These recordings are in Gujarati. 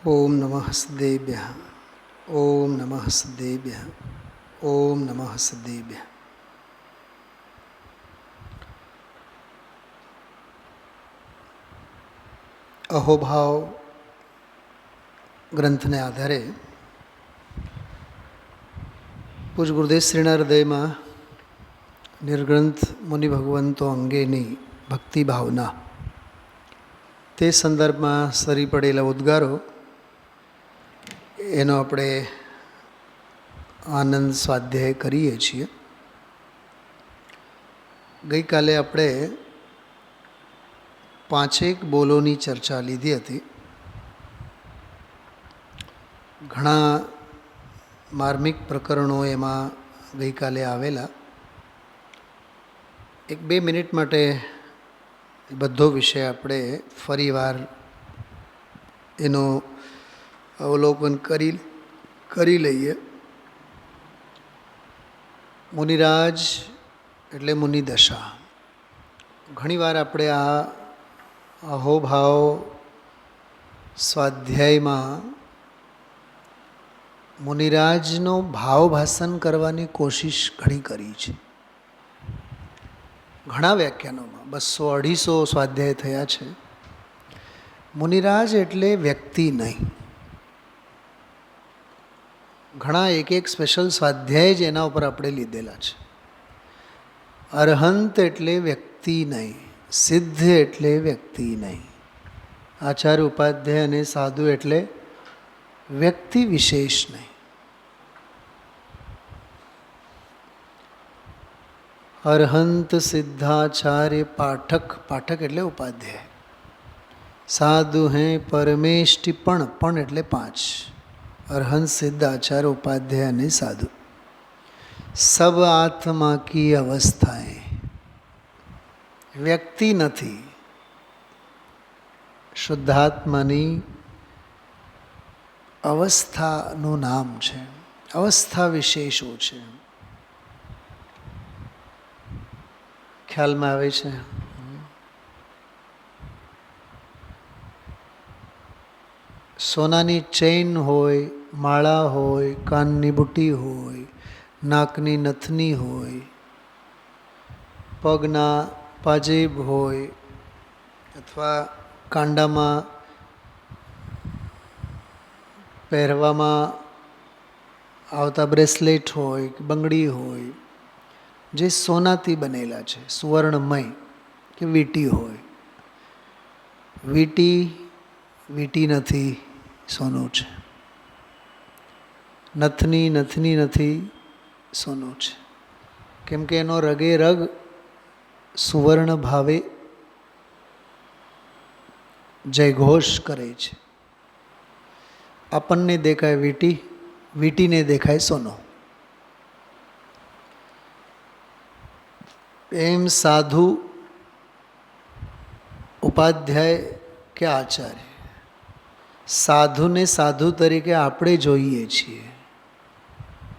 ओम नमः सद्देभ्यः। ओम नमः सद्देभ्यः। ओम नमः सद्देभ्यः। અહોભાવ ગ્રંથને આધારે પૂજ ગુરુદેવ શ્રીના હૃદયમાં નિર્ગ્રંથ મુનિ ભગવંતો અંગેની ભક્તિ ભાવના તે સંદર્ભમાં સરી પડેલા ઉદ્ગારો એનો આપણે આનંદ સ્વાધ્યાય કરીએ છીએ. ગઈકાલે આપણે 5 બોલોની ચર્ચા લીધી હતી. ઘણા માર્મિક પ્રકરણો એમાં ગઈકાલે આવેલા. 1-2 મિનિટ માટે બધો વિષય આપણે ફરીવાર એનો અવલોકન કરી લઈએ. મુનિરાજ એટલે મુનિદશા. ઘણીવાર આપણે આ અહોભાવ સ્વાધ્યાયમાં મુનિરાજનો ભાવભાષણ કરવાની કોશિશ ઘણી કરી છે. ઘણા વ્યાખ્યાનોમાં 200-250 સ્વાધ્યાય થયા છે. મુનિરાજ એટલે વ્યક્તિ નહીં. ઘણા એક સ્પેશિયલ સ્વાધ્યાય જ એના ઉપર આપણે લીધેલા છે. અરહંત એટલે વ્યક્તિ નહીં, સિદ્ધ એટલે વ્યક્તિ નહીં. આચાર્ય ઉપાધ્યાય અને સાધુ એટલે વ્યક્તિ વિશેષ નહીં. અરહંત સિદ્ધાચાર્ય પાઠક, પાઠક એટલે ઉપાધ્યાય. સાધુ હૈ પરમેષ્ટિ પણ એટલે 5. અરહંત સિદ્ધ આચાર્ય ઉપાધ્યાય અને સાધુ. સબ આત્મા કી અવસ્થાएं. વ્યક્તિ નથી, શુદ્ધાત્માની અવસ્થાનું નામ છે. અવસ્થા વિશેષો છે. ખ્યાલમાં આવે છે? સોનાની ચેઇન હોય, માળા હોય, કાનની બુટ્ટી હોય, નાકની નથની હોય, પગના પાજેબ હોય, અથવા કાંડામાં પહેરવામાં આવતા બ્રેસલેટ હોય કે બંગડી હોય, જે સોનાથી બનેલા છે, સુવર્ણમય કે વીંટી હોય. વીંટી નથી, સોનું છે. નથની નથી, સોનું છે. કેમ કે એનો રગે રગ સુવર્ણ ભાવે જયઘોષ કરે છે. આપણને દેખાય વીંટી, વીંટીને દેખાય સોનો. એમ સાધુ, ઉપાધ્યાય કે આચાર્ય, સાધુને સાધુ તરીકે આપણે જોઈએ છીએ.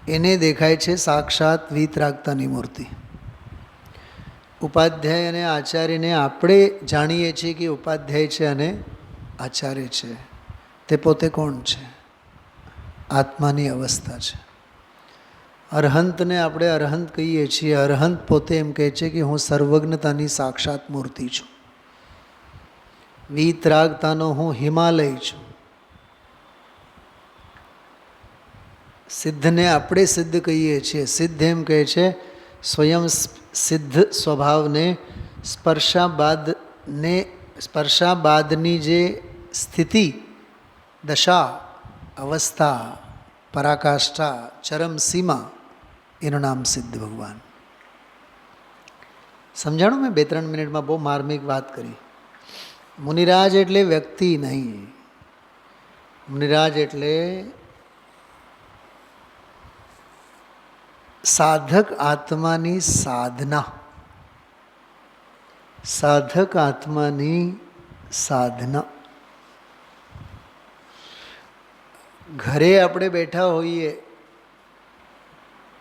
એને દેખાય છે સાક્ષાત વીતરાગતાની મૂર્તિ. ઉપાધ્યાય અને આચાર્યને આપણે જાણીએ છીએ કે ઉપાધ્યાય છે અને આચાર્ય છે. તે પોતે કોણ છે? આત્માની અવસ્થા છે. અરહંતને આપણે અરહંત કહીએ છીએ. અરહંત પોતે એમ કહે છે કે હું સર્વજ્ઞતાની સાક્ષાત મૂર્તિ છું. વીતરાગતાનો હું હિમાલય છું. સિદ્ધને આપણે સિદ્ધ કહીએ છીએ. સિદ્ધ એમ કહે છે સ્વયં સિદ્ધ સ્વભાવને સ્પર્શા બાદની જે સ્થિતિ, દશા, અવસ્થા, પરાકાષ્ઠા, ચરમ સીમા, એનું નામ સિદ્ધ ભગવાન. સમજાણું? મેં 2-3 મિનિટમાં બહુ માર્મિક વાત કરી. મુનિરાજ એટલે વ્યક્તિ નહીં. મુનિરાજ એટલે સાધક આત્માની સાધના. સાધક આત્માની સાધના. ઘરે આપણે બેઠા હોઈએ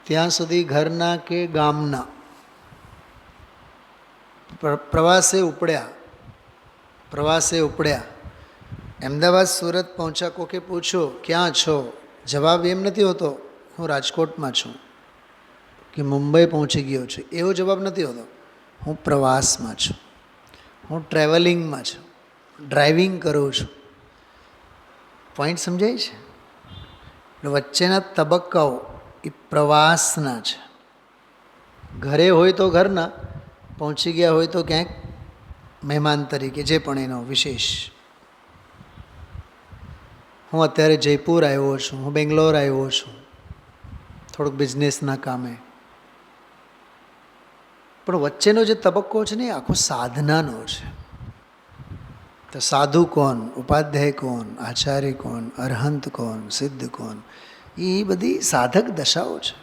ત્યાં સુધી ઘરના કે ગામના પ્રવાસે ઉપડ્યા અમદાવાદ સુરત પહોંચ્યા કોકે પૂછ્યું ક્યાં છો, જવાબ એમ નથી હોતો હું રાજકોટમાં છું કે મુંબઈ પહોંચી ગયો છું, એવો જવાબ નથી હોતો. હું પ્રવાસમાં છું, હું ટ્રાવેલિંગમાં છું, ડ્રાઇવિંગ કરું છું. પોઈન્ટ સમજાય છે? એટલે વચ્ચેના તબક્કાઓ એ પ્રવાસના છે. ઘરે હોય તો ઘરના, પહોંચી ગયા હોય તો ક્યાંક મહેમાન તરીકે, જે પણ એનો વિશેષ. હું અત્યારે જયપુર આવ્યો છું, હું બેંગ્લોર આવ્યો છું થોડુંક બિઝનેસના કામે. પણ વચ્ચેનો જે તબક્કો છે ને એ આખો સાધનાનો છે. તો સાધુ કોણ, ઉપાધ્યાય કોણ, આચાર્ય કોણ, અરહંત કોણ, સિદ્ધ કોણ, એ બધી સાધક દશાઓ છે.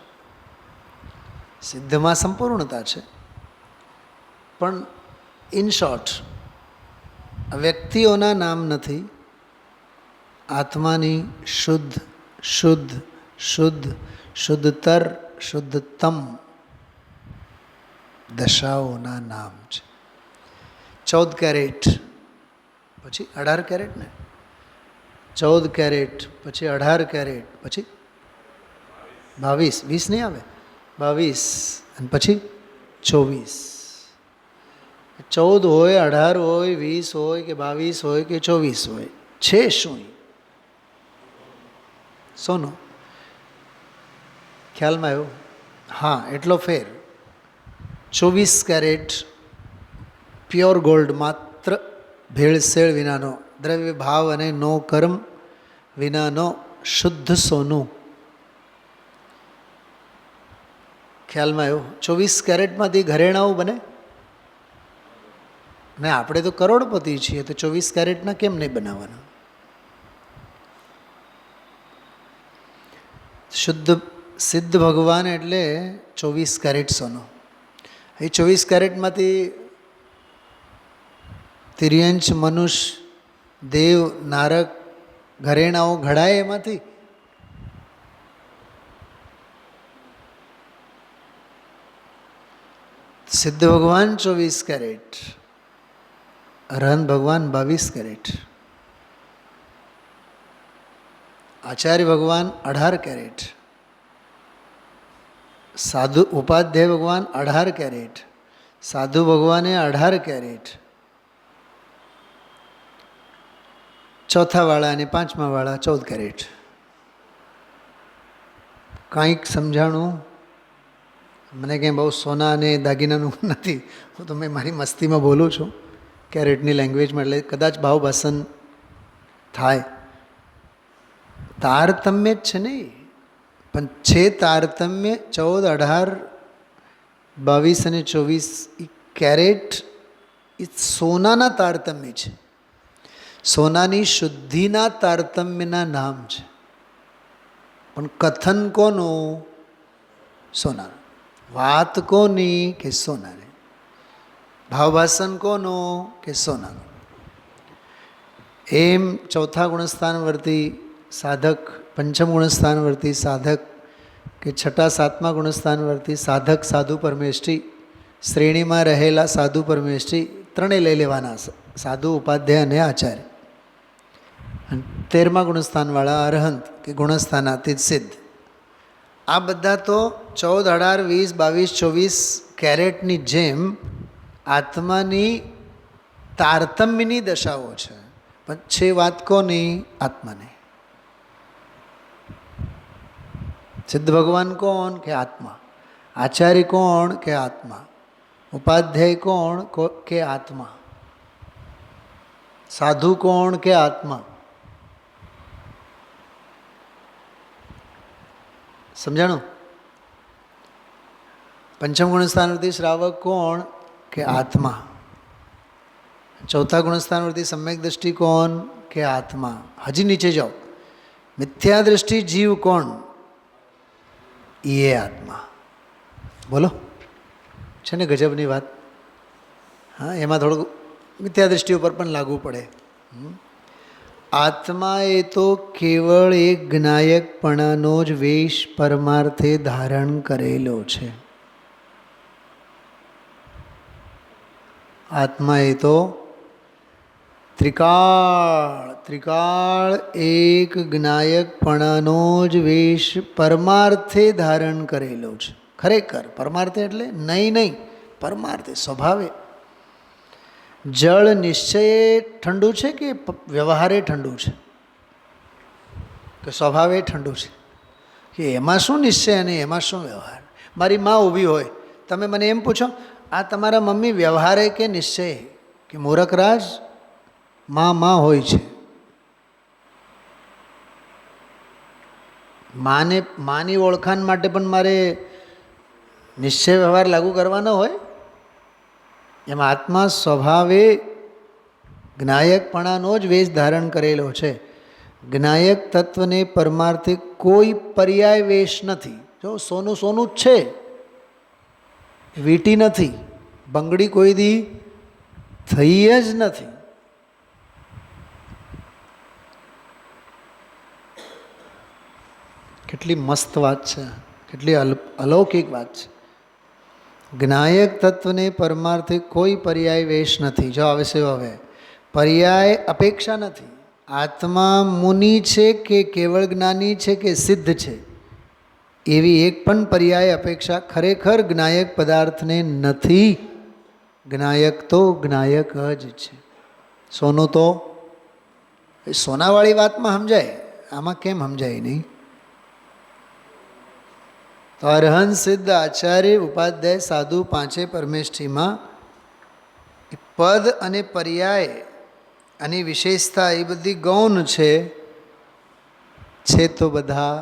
સિદ્ધમાં સંપૂર્ણતા છે, પણ ઇન શોર્ટ વ્યક્તિઓના નામ નથી, આત્માની શુદ્ધ શુદ્ધ શુદ્ધ શુદ્ધતર શુદ્ધતમ દશાઓના નામ છે. 14 કેરેટ પછી 18 કેરેટ ને, 14 કેરેટ પછી 18 કેરેટ પછી 22, 20 નહીં આવે, 22 અને પછી 24. 14 હોય, 18 હોય, 20 હોય કે 22 હોય કે 24 હોય, છે શું? સોનું. ખ્યાલમાં આવ્યું? હા, એટલો ફેર. 24 કેરેટ પ્યોર ગોલ્ડ, માત્ર ભેળસેળ વિનાનો, દ્રવ્ય ભાવ અને નો કર્મ વિનાનો શુદ્ધ સોનું. ખ્યાલમાં આવ્યું? 24 કેરેટમાંથી ઘરેણાઓ બને ને આપણે તો કરોડપતિ છીએ, તો 24 કેરેટના કેમ નહીં બનાવવાના? શુદ્ધ સિદ્ધ ભગવાન એટલે 24 કેરેટ સોનું. એ 24 કેરેટમાંથી તિર્યંચ, મનુષ્ય, દેવ, નારક ઘરેણાઓ ઘડાય એમાંથી? સિદ્ધ ભગવાન 24 કેરેટ, અરહંત ભગવાન 22 કેરેટ, આચાર્ય ભગવાન 18 કેરેટ, સાધુ ઉપાધ્યાય ભગવાન 18 કેરેટ, સાધુ ભગવાને 18 કેરેટ, ચોથા વાળા અને પાંચમા વાળા 14 કેરેટ. કાંઈક સમજાણું? મને કંઈ બહુ સોના અને દાગીનાનું નથી, હું તો મારી મસ્તીમાં બોલું છું કેરેટની લેંગ્વેજમાં, એટલે કદાચ ભાવભાષણ થાય. તારતમ્ય જ છે ને, પણ છે તારતમ્ય 14, 18, 22 અને 24 એ કેરેટ એ સોનાના તારતમ્ય છે, સોનાની શુદ્ધિના તારતમ્યના નામ છે. પણ કથન કોનું? સોનાનું. વાત કોની? કે સોનાની. ભાવભાષણ કોનું? કે સોનાનું. એમ ચોથા ગુણસ્થાનવર્તી સાધક, પંચમ ગુણસ્થાનવર્તી સાધક કે છઠ્ઠા સાતમા ગુણસ્થાનવર્તી સાધક, સાધુ પરમેષ્ઠી, શ્રેણીમાં રહેલા સાધુ પરમેષ્ઠી ત્રણેય લઈ લેવાના, સાધુ, ઉપાધ્યાય અને આચાર્ય. 13મા ગુણસ્થાનવાળા અરહંત કે ગુણસ્થાનાતીત સિદ્ધ. આ બધા તો 14, 18, 20, 22, 24 કેરેટની જેમ આત્માની તારતમ્યની દશાઓ છે, પણ છે વાત કોની? આત્માની. સિદ્ધ ભગવાન કોણ? કે આત્મા. આચાર્ય કોણ? કે આત્મા. ઉપાધ્યાય કોણ? કે આત્મા. સાધુ કોણ? કે આત્મા. સમજાણું? પંચમ ગુણસ્થાનવર્તી શ્રાવક કોણ? કે આત્મા. ચોથા ગુણસ્થાનવર્તી સમ્યક દ્રષ્ટિ કોણ? કે આત્મા. હજી નીચે જાઓ, મિથ્યા દ્રષ્ટિ જીવ કોણ? એ આત્મા. બોલો, છે ને ગજબની વાત? હા, એમાં થોડુંક મિથ્યા દ્રષ્ટિ ઉપર પણ લાગુ પડે. આત્મા એ તો કેવળ એક જ્ઞાયકપણાનો જ વેશ પરમાર્થે ધારણ કરેલો છે. આત્મા એ તો ત્રિકાળ ત્રિકાળ એક જ્ઞાયકપણાનો જ વેશ પરમાર્થે ધારણ કરેલો છે. ખરેખર પરમાર્થે એટલે નહીં, પરમાર્થે સ્વભાવે. જળ નિશ્ચયે ઠંડુ છે કે વ્યવહારે ઠંડુ છે, કે સ્વભાવે ઠંડુ છે? કે એમાં શું નિશ્ચય અને એમાં શું વ્યવહાર? મારી માં ઊભી હોય, તમે મને એમ પૂછો, આ તમારા મમ્મી વ્યવહારે કે નિશ્ચય? કે મૂરખરાજ, માં હોય છે. માની ઓળખાણ માટે પણ મારે નિશ્ચય વ્યવહાર લાગુ કરવાનો હોય? એમાં આત્મા સ્વભાવે જ્ઞાયકપણાનો જ વેશ ધારણ કરેલો છે. જ્ઞાયક તત્વને પરમાર્થે કોઈ પર્યાય વેશ નથી. જો સોનું સોનું જ છે, વીટી નથી, બંગડી કોઈ દી થઈ જ નથી. કેટલી મસ્ત વાત છે, કેટલી અલૌકિક વાત છે. જ્ઞાયક તત્વને પરમાર્થે કોઈ પર્યાય વેશ નથી. જો આવે છે હવે પર્યાય અપેક્ષા નથી. આત્મા મુનિ છે કે કેવળ જ્ઞાની છે કે સિદ્ધ છે, એવી એક પણ પર્યાય અપેક્ષા ખરેખર જ્ઞાયક પદાર્થને નથી. જ્ઞાયક તો જ્ઞાયક જ છે. સોનું તો સોનાવાળી વાતમાં સમજાય, આમાં કેમ સમજાય નહીં? તો અરહંત સિદ્ધ આચાર્ય ઉપાધ્યાય સાધુ પાંચે પરમેષ્ઠીમાં પદ અને પર્યાય અને વિશેષતા એ બધી ગૌણ છે તો બધા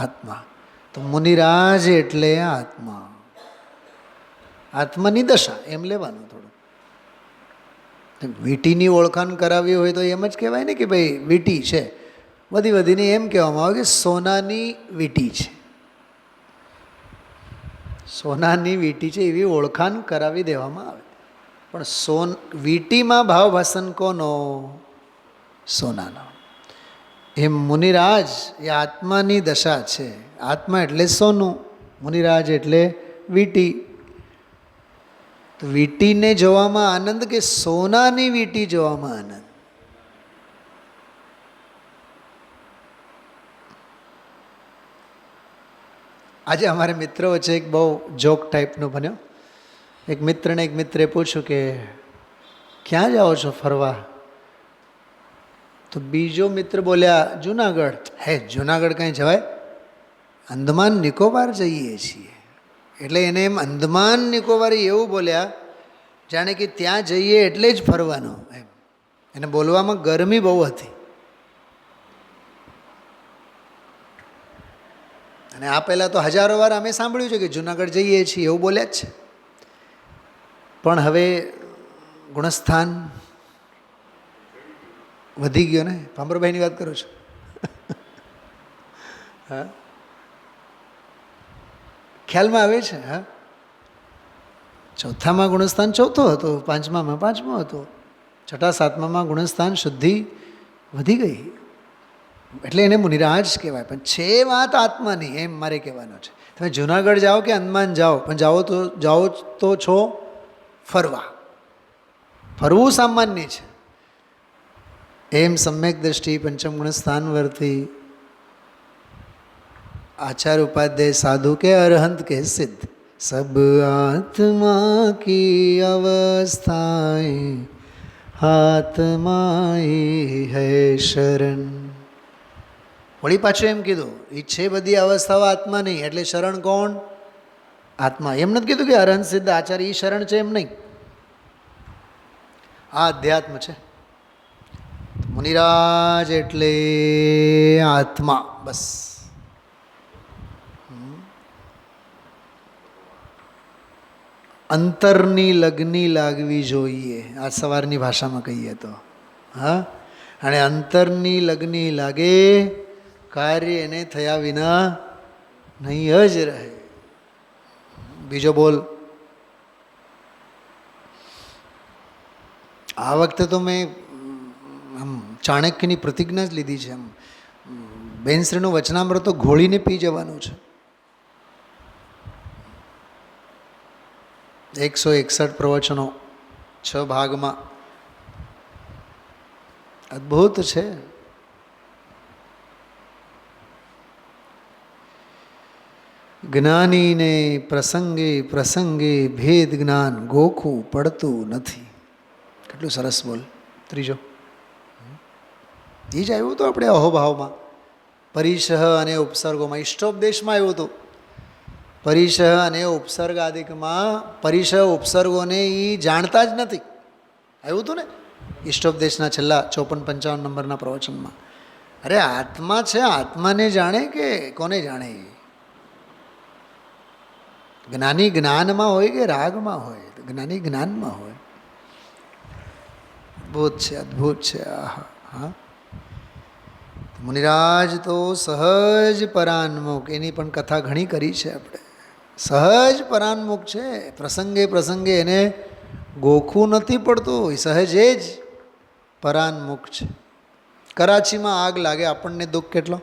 આત્મા. તો મુનિરાજ એટલે આત્મા, આત્માની દશા એમ લેવાનું. થોડું વીટીની ઓળખાણ કરાવી હોય તો એમ જ કહેવાય ને કે ભાઈ વીટી છે. વધીને એમ કહેવામાં આવે કે સોનાની વીટી છે, સોનાની વીટી છે એવી ઓળખાણ કરાવી દેવામાં આવે. પણ વીટીમાં ભાવ ભાષણ કોનો? સોનાનો. એમ મુનિરાજ એ આત્માની દશા છે. આત્મા એટલે સોનું, મુનિરાજ એટલે વીટી. તો વીટીને જોવામાં આનંદ કે સોનાની વીટી જોવામાં આનંદ? આજે અમારે મિત્રો વચ્ચે એક બહુ જોક ટાઈપનો બન્યો. એક મિત્રે પૂછ્યું કે ક્યાં જાઓ છો ફરવા? તો બીજો મિત્ર બોલ્યા જુનાગઢ. હે, જુનાગઢ કાંઈ જવાય? અંદમાન નિકોબાર જઈએ છીએ. એટલે એને એમ અંદમાન નિકોબાર એવું બોલ્યા જાણે કે ત્યાં જઈએ એટલે જ ફરવાનું. એમ એને બોલવામાં ગરમી બહુ હતી. અને આ પહેલાં તો હજારો વાર અમે સાંભળ્યું છે કે જુનાગઢ જઈએ છીએ એવું બોલ્યા જ છે. પણ હવે ગુણસ્થાન વધી ગયો ને. ભાંભરભાઈની વાત કરું છું. હા, ખ્યાલમાં આવે છે? હા, ચોથામાં ગુણસ્થાન ચોથો હતો, પાંચમામાં પાંચમો હતો, છઠ્ઠા સાતમામાં ગુણસ્થાન શુદ્ધિ વધી ગઈ. એટલે એને મુનિરાજ કહેવાય. પણ છે વાત આત્માની, એમ મારે કહેવાનો છે. તમે જુનાગઢ જાઓ કે અંદમાન જાઓ, પણ જાઓ તો છો ફરવા. ફરવું સામાન્ય છે. એમ સમ્યક દ્રષ્ટિ પંચમ ગુણ સ્થાન વર્તી આચાર્ય ઉપાધ્યાય સાધુ કે અરહંત કે સિદ્ધ સબ આત્મા કી અવસ્થાएं આત્માઈ હૈ શરણ. વળી પાછું એમ કીધું એ છે બધી અવસ્થાઓ આત્મા નહીં, એટલે શરણ કોણ? આત્મા. એમ નથી કીધું કે અરહંત સિદ્ધ આચાર્ય એ શરણ છે, એમ નહીં. આ અધ્યાત્મ છે. મુનિરાજ એટલે આત્મા, બસ. અંતરની લગ્ની લાગવી જોઈએ, આ સવારની ભાષામાં કહીએ તો. હા, અને અંતરની લગ્ની લાગે, કાર્ય એને થયા વિના નહીં જ રહે. બીજો બોલ. આ વખતે તો મેં આમ ચાણક્યની પ્રતિજ્ઞા જ લીધી છે. આમ બેનશ્રીનું વચનામૃત તો ઘોળીને પી જવાનું છે. 161 પ્રવચનો 6 ભાગમાં. અદ્ભુત છે. જ્ઞાનીને પ્રસંગે પ્રસંગે ભેદ જ્ઞાન ગોખું પડતું નથી. કેટલું સરસ બોલ. ત્રીજો એ જ આવ્યું હતું આપણે અહોભાવમાં, પરિસહ અને ઉપસર્ગોમાં, ઇષ્ટોપદેશમાં આવ્યું હતું. પરિસહ અને ઉપસર્ગાદિકમાં પરિસહ ઉપસર્ગોને એ જાણતા જ નથી. આવ્યું હતું ને ઇષ્ટોપદેશના છેલ્લા 54-55 નંબરના પ્રવચનમાં. અરે આત્મા છે, આત્માને જાણે કે કોને જાણે? જ્ઞાની જ્ઞાનમાં હોય કે રાગમાં હોય? જ્ઞાની જ્ઞાનમાં હોય. અદ્ભુત છે, અદ્ભુત છે. આહા. હા, મુનિરાજ તો સહજ પરાન્મુખ, એની પણ કથા ઘણી કરી છે આપણે. સહજ પરાન્મુખ છે, પ્રસંગે પ્રસંગે એને ગોખવું નથી પડતું, સહજે જ પરાન્મુખ છે. કરાચીમાં આગ લાગે, આપણને દુઃખ કેટલો.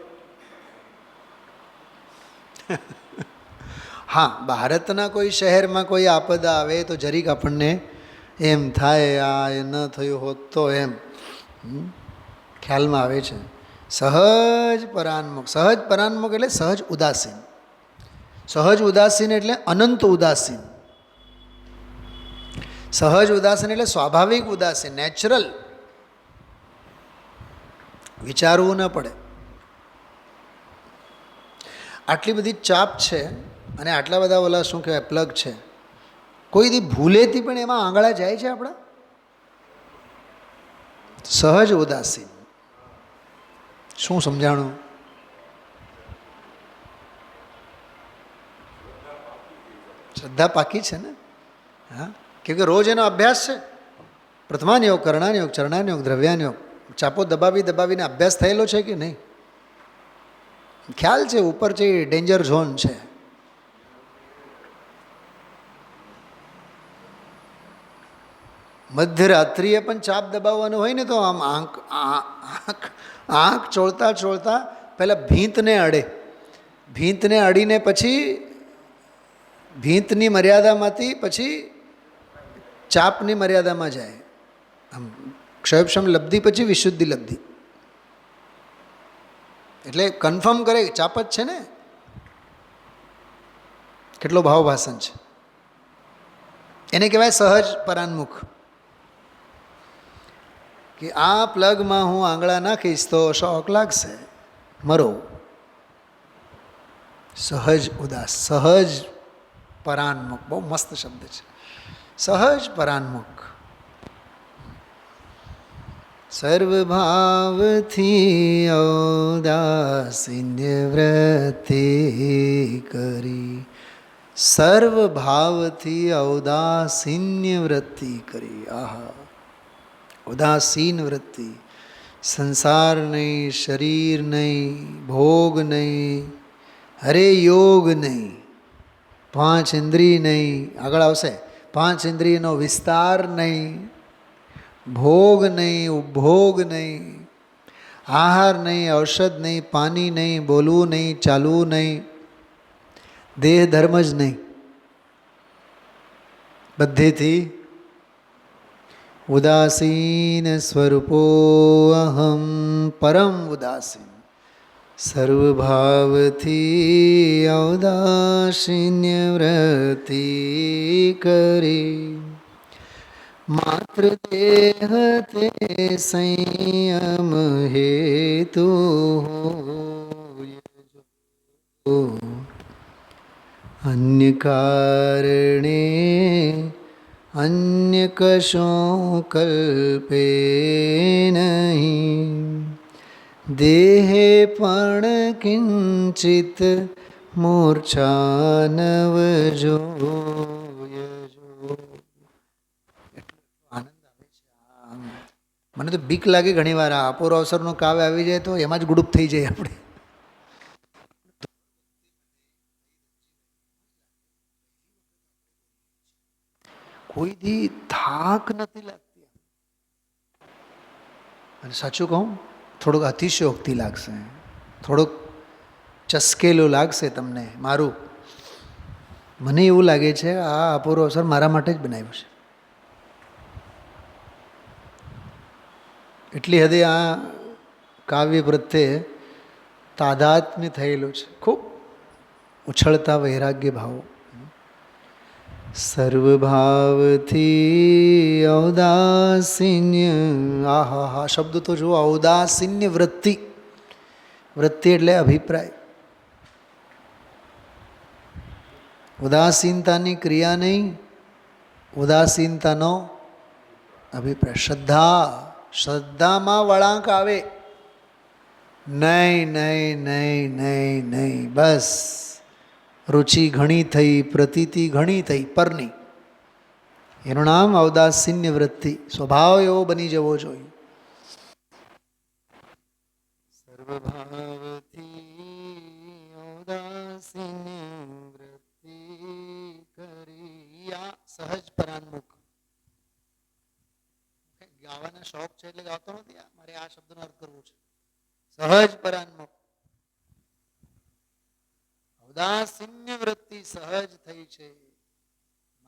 હા, ભારતના કોઈ શહેરમાં કોઈ આપદા આવે તો જરીક આપણને એમ થાય, આ એ ન થયું હોત તો, એમ ખ્યાલમાં આવે છે. સહજ પરાન્મુખ, સહજ પરાન્મુખ એટલે સહજ ઉદાસીન. સહજ ઉદાસીન એટલે અનંત ઉદાસીન. સહજ ઉદાસીન એટલે સ્વાભાવિક ઉદાસીન, નેચરલ. વિચારવું ન પડે. આટલી બધી ચાપ છે અને આટલા બધા ઓલા શું કહેવાય પ્લગ છે, કોઈ દી ભૂલેથી પણ એમાં આંગળા જાય છે આપણા? સહજ ઉદાસીન. શું સમજાણું? શ્રદ્ધા પાકી છે ને? હા, કેમ કે રોજ એનો અભ્યાસ છે. પ્રથમાન્યોગ, કરણાન્યોગ, ચરણાન્યોગ, દ્રવ્યાન્યોગ, ચાપો દબાવી દબાવીને અભ્યાસ થયેલો છે કે નહીં? ખ્યાલ છે ઉપર છે, ડેન્જર ઝોન છે. મધ્યરાત્રિએ પણ ચાપ દબાવવાનું હોય ને તો આમ આંખ ચોળતા ચોળતા પહેલાં ભીંતને અડે, ભીંતને અડીને પછી ભીંતની મર્યાદામાંથી પછી ચાપની મર્યાદામાં જાય. આમ ક્ષયક્ષમ લબ્ધિ પછી વિશુદ્ધિ લબ્ધિ. એટલે કન્ફર્મ કરે ચાપ જ છે ને. કેટલો ભાવભાષણ છે. એને કહેવાય સહજ પરાન્મુખ. કે આ પ્લગમાં હું આંગળા નાખીશ તો શોક લાગશે, મરો. સહજ ઉદાસ, સહજ પરાન્મુખ, બહુ મસ્ત શબ્દ છે. સહજ પરાન્મુખ. સર્વભાવથી ઔદાસીન્ય વૃત્તિ કરી, સર્વભાવથી ઔદાસીન્ય વૃત્તિ કરી. આહા, ઉદાસીન વૃત્તિ. સંસાર નહીં, શરીર નહીં, ભોગ નહીં, હરે યોગ નહીં, પાંચ ઇન્દ્રિય નહીં, આગળ આવશે, પાંચ ઇન્દ્રિયનો વિસ્તાર નહીં, ભોગ નહીં, ઉપભોગ નહીં, આહાર નહીં, ઔષધ નહીં, પાણી નહીં, બોલવું નહીં, ચાલવું નહીં, દેહ ધર્મ જ નહીં, બધેથી ઉદાસીન સ્વરૂપો અહમ પરમ ઉદાસીન. સર્વભાવથી ઔદાસીન્ય વૃત્તિ કરી, માત્ર દેહ તે સંયમ હેતુ અન્ય કારણે અન્ય કશો કલ્પે નહીં, દેહે પણ કિંચિત મૂર્છા નવજો. મને તો બીક લાગે ઘણી વાર આ અપૂર્વ અવસરનો કાવ્ય આવી જાય તો એમાં જ ગુડુપ થઈ જાય આપણે. કોઈ દી થાક નથી લાગતી. અને સાચું કહું, થોડુંક અતિશયોક્તિ લાગશે, થોડુંક ચસ્કેલું લાગશે તમને મારું. મને એવું લાગે છે આ અપૂર્વ અવસર મારા માટે જ બનાવ્યું છે. એટલી હદે આ કાવ્ય પ્રત્યે તાદાત્મ્ય થયેલું છે, ખૂબ ઉછળતા વૈરાગ્ય ભાવો. સર્વભાવથી ઔદાસીન્ય, આહા હા, શબ્દ તો જુઓ, ઔદાસીન્ય વૃત્તિ. વૃત્તિ એટલે અભિપ્રાય. ઉદાસીનતાની ક્રિયા નહીં, ઉદાસીનતાનો અભિપ્રાય. શ્રદ્ધામાં વળાંક આવે, નહીં નહીં નહીં નહીં નહીં, બસ રુચિ ઘણી થઈ, પ્રતીતિ ઘણી થઈ, પરની. એનું નામ ઔદાસીન્ય વૃત્તિ. સ્વભાવ એવો બની જવો જોઈએ. સર્વભાવથી ઔદાસીન્ય વૃત્તિ કરી, આ સહજ પરાન્મુખ. ગાવાના શોખ છે એટલે ગાતો નથી, મારે આ શબ્દનો અર્થ કરવો છે. સહજ પરાન્મુખ, ઔદાસીન્ય વૃત્તિ સહજ થઈ છે.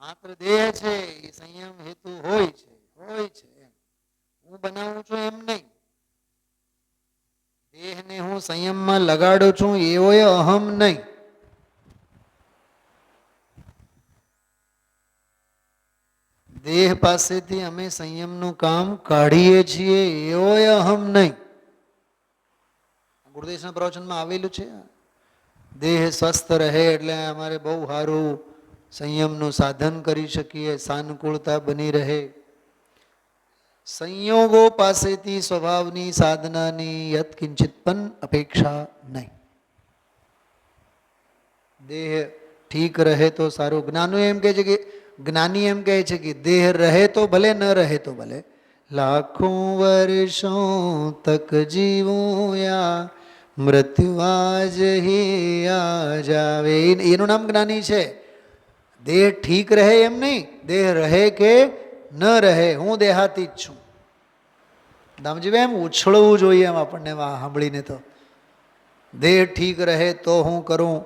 માત્ર દેહ છે એ સંયમ હેતુ હોય છે, હું બનાવું છું એમ નહીં. દેહને હું સંયમમાં લગાડું છું એવો અહમ નહીં. દેહ પાસેથી અમે સંયમનું કામ કાઢીએ છીએ એવો અહમ નહીં. ગુરુદેવના પ્રવચનમાં આવેલું છે, દેહ સ્વસ્થ રહે એટલે અમારે બહુ સારું સંયમનું સાધન કરી શકીએ, સાનુકૂળતા બની રહે. સંયોગો પાસેથી સ્વભાવની સાધનાની યત્કિંચિત પણ અપેક્ષા નહીં. દેહ ઠીક રહે તો સારું. જ્ઞાની એમ કહે છે કે દેહ રહે તો ભલે, ન રહે તો ભલે, લાખો વર્ષો તક જીવું યા મૃત્યુ આજ હી આ જાવે. એનું નામ જ્ઞાની છે. દેહ ઠીક રહે એમ નહીં, દેહ રહે કે ન રહે, હું દેહાતીત છું. દામજીભાઈ એમ ઉછળવું જોઈએ એમ આપણને સાંભળીને તો. દેહ ઠીક રહે તો હું કરું,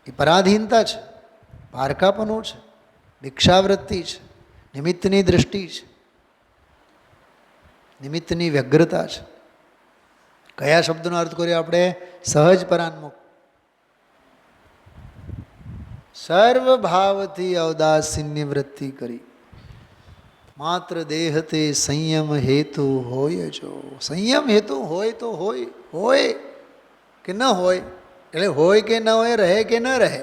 એ પરાધીનતા છે, પારકાપનું છે, ભિક્ષાવૃત્તિ છે, નિમિત્તની દૃષ્ટિ છે, નિમિત્તની વ્યગ્રતા છે. કયા શબ્દનો અર્થ કર્યો આપણે? સહજ પરાન્મુખ. સર્વભાવથી ઔદાસીન્ય વૃત્તિ કરી. માત્ર દેહ તે સંયમ હેતુ હોય જો. સંયમ હેતુ હોય તો હોય કે ન હોય, એટલે હોય કે ન હોય, રહે કે ન રહે.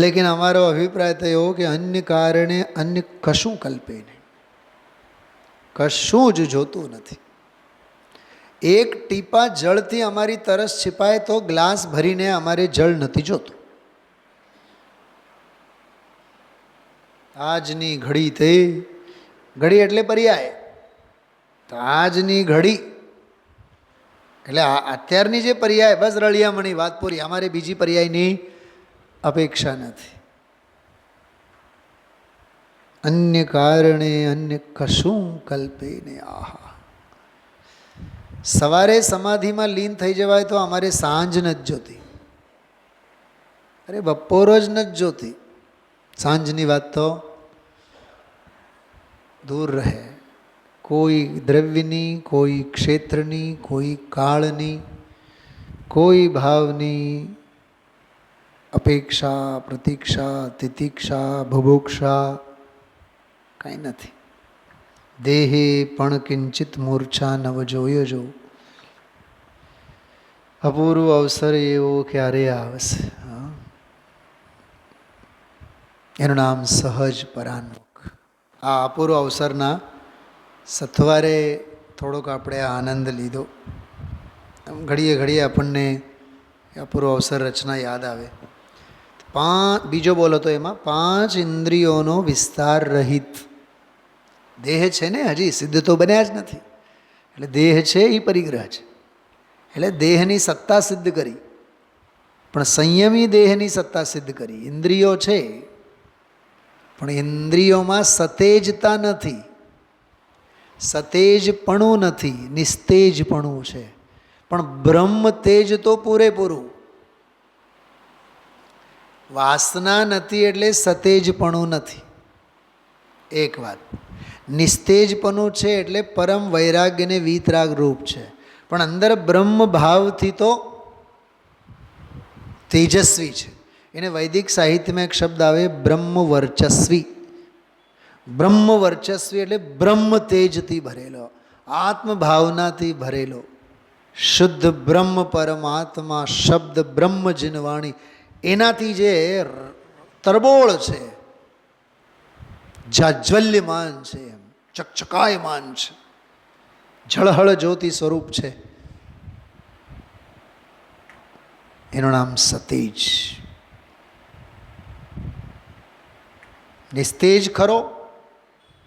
લેકિન અમારો અભિપ્રાય તો એવો કે અન્ય કારણે અન્ય કશું કલ્પે નહીં, કશું જ જોતું નથી. એક ટીપા જળથી અમારી તરસ छिपाય તો ગ્લાસ ભરીને અમારે જળ નથી જોતું. આજની ઘડી તે ઘડી એટલે પર્યાય. તો આજની ઘડી એટલે અત્યારની જે પર્યાય, બસ રળિયામણી વાત પૂરી. અમારે બીજી પર્યાયની અપેક્ષા નથી. અન્ય કારણે અન્ય કશું કલ્પે ને. આહા, સવારે સમાધિમાં લીન થઈ જવાય તો અમારે સાંજ નથી જોતી, અરે બપોર જ નથી જોતી. સાંજની વાત તો દૂર રહે. કોઈ દ્રવ્યની, કોઈ ક્ષેત્રની, કોઈ કાળની, કોઈ ભાવની અપેક્ષા, પ્રતીક્ષા, તિતિક્ષા, ભુભુક્ષા કાંઈ નથી. દેહે પણ કિંચિત મૂર્છા નવ જોયો જો. અપૂર્વ અવસર એવો ક્યારે આવશે? એનું નામ સહજ પરાન્મુખ. આ અપૂર્વ અવસરના સથવારે થોડોક આપણે આનંદ લીધો. ઘડીએ ઘડીએ આપણને અપૂર્વ અવસર રચના યાદ આવે. બીજો બોલો તો એમાં 5 ઇન્દ્રિયોનો વિસ્તાર રહિત દેહ છે ને, હજી સિદ્ધ તો બન્યા જ નથી. એટલે દેહ છે એ પરિગ્રહ છે, એટલે દેહની સત્તા સિદ્ધ કરી, પણ સંયમી દેહની સત્તા સિદ્ધ કરી. ઇન્દ્રિયો છે પણ ઇન્દ્રિયોમાં સતેજતા નથી, સતેજપણું નથી, નિસ્તેજપણું છે. પણ બ્રહ્મ તેજ તો પૂરેપૂરું. વાસના નથી એટલે સતેજપણું નથી. એક વાત. નિસ્તેજપણું છે એટલે પરમ વૈરાગ્યને વીતરાગ રૂપ છે, પણ અંદર બ્રહ્મ ભાવથી તો તેજસ્વી છે. એને વૈદિક સાહિત્યમાં એક શબ્દ આવે બ્રહ્મ વર્ચસ્વી. બ્રહ્મ વર્ચસ્વી એટલે બ્રહ્મ તેજથી ભરેલો, આત્મભાવનાથી ભરેલો, શુદ્ધ બ્રહ્મ પરમાત્મા શબ્દ બ્રહ્મ જીનવાણી એનાથી જે તરબોળ છે, જાજ્વલ્યમાન છે, એમ ચકચકાયમાન છે, ઝળહળ જ્યોતિ સ્વરૂપ છે, એનું નામ સતેજ. નિસ્તેજ ખરો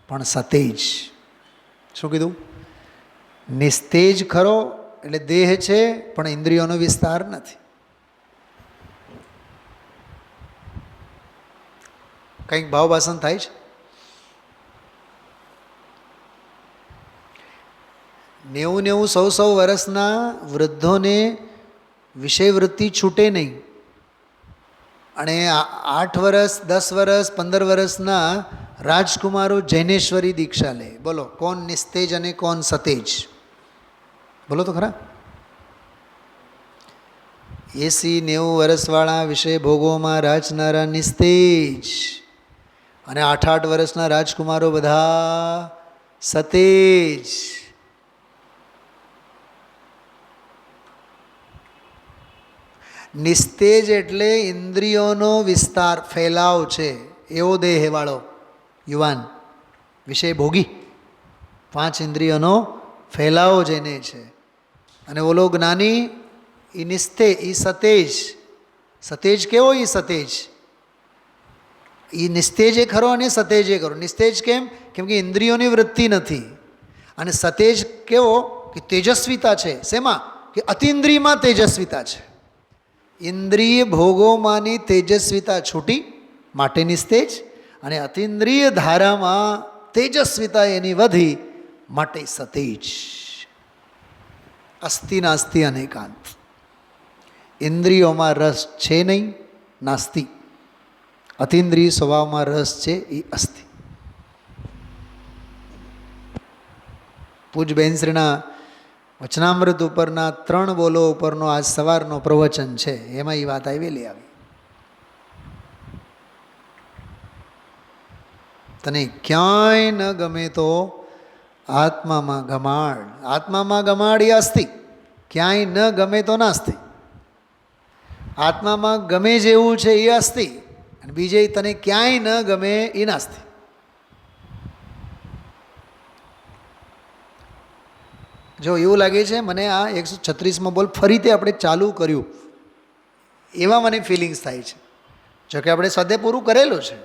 પણ સતેજ. શું કીધું? નિસ્તેજ ખરો એટલે દેહ છે પણ ઇન્દ્રિયોનો વિસ્તાર નથી. કંઈક ભાવભાષણ થાય છે. 90-100 વર્ષના વૃદ્ધોને વિષયવૃત્તિ છૂટે નહીં, અને 8 વર્ષ 10 વર્ષ 15 વર્ષના રાજકુમારો જૈનેશ્વરી દીક્ષા લે. બોલો કોણ નિસ્તેજ અને કોણ સતેજ? બોલો તો ખરા. 80-90 વર્ષવાળા વિષય ભોગોમાં રાચનારા નિસ્તેજ, અને 8-8 વર્ષના રાજકુમારો બધા સતેજ. નિસ્તેજ એટલે ઇન્દ્રિયોનો વિસ્તાર ફેલાવ છે એવો દેહવાળો યુવાન, વિષય ભોગી, 5 ઇન્દ્રિયોનો ફેલાવો જેને છે. અને ઓલો જ્ઞાની એ સતેજ. સતેજ કેવો? એ સતેજ, એ નિસ્તેજે ખરો અને સતેજે ખરો. નિસ્તેજ કેમ? કેમ કે ઇન્દ્રિયોની વૃત્તિ નથી. અને સતેજ કેવો? કે તેજસ્વીતા છે. શેમાં? કે અતિન્દ્રિયમાં તેજસ્વીતા છે. ઇન્દ્રિય ભોગોમાંની તેજસ્વીતા છૂટી માટે નિસ્તેજ, અને અતિન્દ્રિય ધારામાં તેજસ્વીતા એની વધી માટે સતેજ. અસ્તિ નાસ્તિ અનેકાંત. ઇન્દ્રિયોમાં રસ છે નહીં, નાસ્તિ. અતિન્દ્રિય સ્વભાવમાં રસ છે, એ અસ્તિ. પૂજ બેનશ્રીના વચનામૃત ઉપરના 3 બોલો ઉપરનો આજ સવારનો પ્રવચન છે, એમાં એ વાત આવેલી આવી. તને ક્યાંય ન ગમે તો આત્મામાં ગમાડ. આત્મામાં ગમાડ એ અસ્તિ, ક્યાંય ન ગમે તો નાસ્તિ. આત્મામાં ગમે જેવું છે એ અસ્તિ, અને બીજે તને ક્યાંય ન ગમે એ નાસ્તિ. જો એવું લાગે છે મને આ 136માં બોલ ફરીથી આપણે ચાલુ કર્યું એવા મને ફિલિંગ્સ થાય છે. જોકે આપણે સ્વાધ્યાય પૂરું કરેલું છે,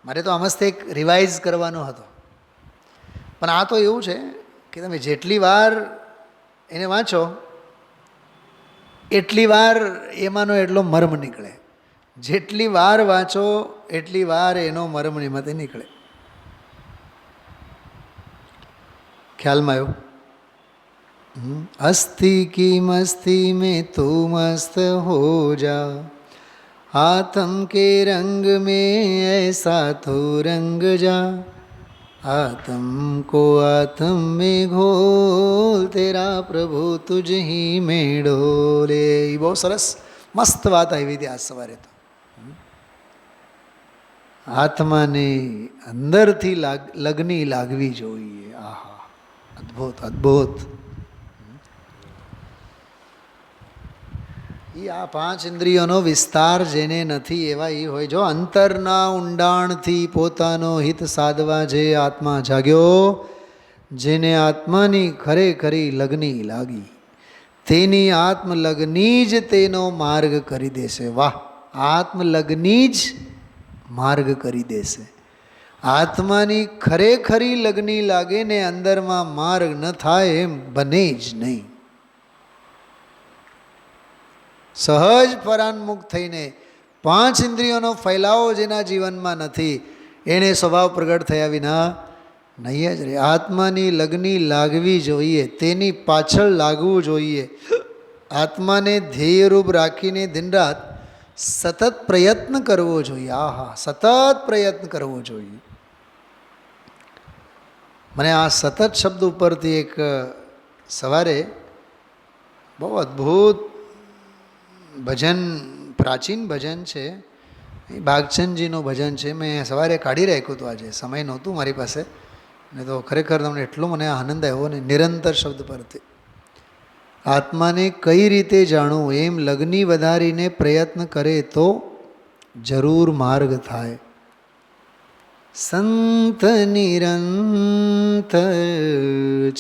મારે તો આમસ્તે એક રિવાઇઝ કરવાનો હતો. પણ આ તો એવું છે કે તમે જેટલી વાર એને વાંચો એટલી વાર એમાંનો એટલો મર્મ નીકળે. જેટલી વાર વાંચો એટલી વાર એનો મર્મ એમાંથી નીકળે. ખ્યાલમાં આવ્યું? અસ્તિ કી મસ્તી મેં તું મસ્ત હો જા, आत्म के रंग में ऐसा तो रंग जा, आत्म को आत्म में घोल, तेरा प्रभु तुझ ही में डोले. એ બહુ સરસ મસ્ત વાત આવી હતી આજ સવારે. તો આત્માને અંદરથી લગની લાગવી જોઈએ. આહા, અદ્ભુત અદ્ભુત. એ આ 5 ઇન્દ્રિયોનો વિસ્તાર જેને નથી એવા એ હોય. જો અંતરના ઊંડાણથી પોતાનો હિત સાધવા જે આત્મા જાગ્યો, જેને આત્માની ખરેખરી લગની લાગી, તેની આત્મલગ્ની જ તેનો માર્ગ કરી દેશે. વાહ! આત્મલગ્ની જ માર્ગ કરી દેશે. આત્માની ખરેખરી લગ્ની લાગે ને અંદરમાં માર્ગ ન થાય એમ બને જ નહીં. સહજ પરાન્મુખ થઈને 5 ઇન્દ્રિયોનો ફેલાવો જેના જીવનમાં નથી, એને સ્વભાવ પ્રગટ થયા વિના નહીં જ રહે. આત્માની લગની લાગવી જોઈએ, તેની પાછળ લાગવું જોઈએ. આત્માને ધ્યેયરૂપ રાખીને દિનરાત સતત પ્રયત્ન કરવો જોઈએ. આહા, સતત પ્રયત્ન કરવો જોઈએ. મને આ સતત શબ્દ ઉપરથી એક સવારે બહુ અદ્ભુત ભજન, પ્રાચીન ભજન છે, ભાગચંદજીનું ભજન છે. મેં સવારે કાઢી રાખ્યું હતું, આજે સમય નહોતું મારી પાસે, ને તો ખરેખર તમને એટલો મને આનંદ આવ્યો ને. નિરંતર શબ્દ પરથી આત્માને કઈ રીતે જાણવું એમ લગ્ની વધારીને પ્રયત્ન કરે તો જરૂર માર્ગ થાય. સંત નિરંતર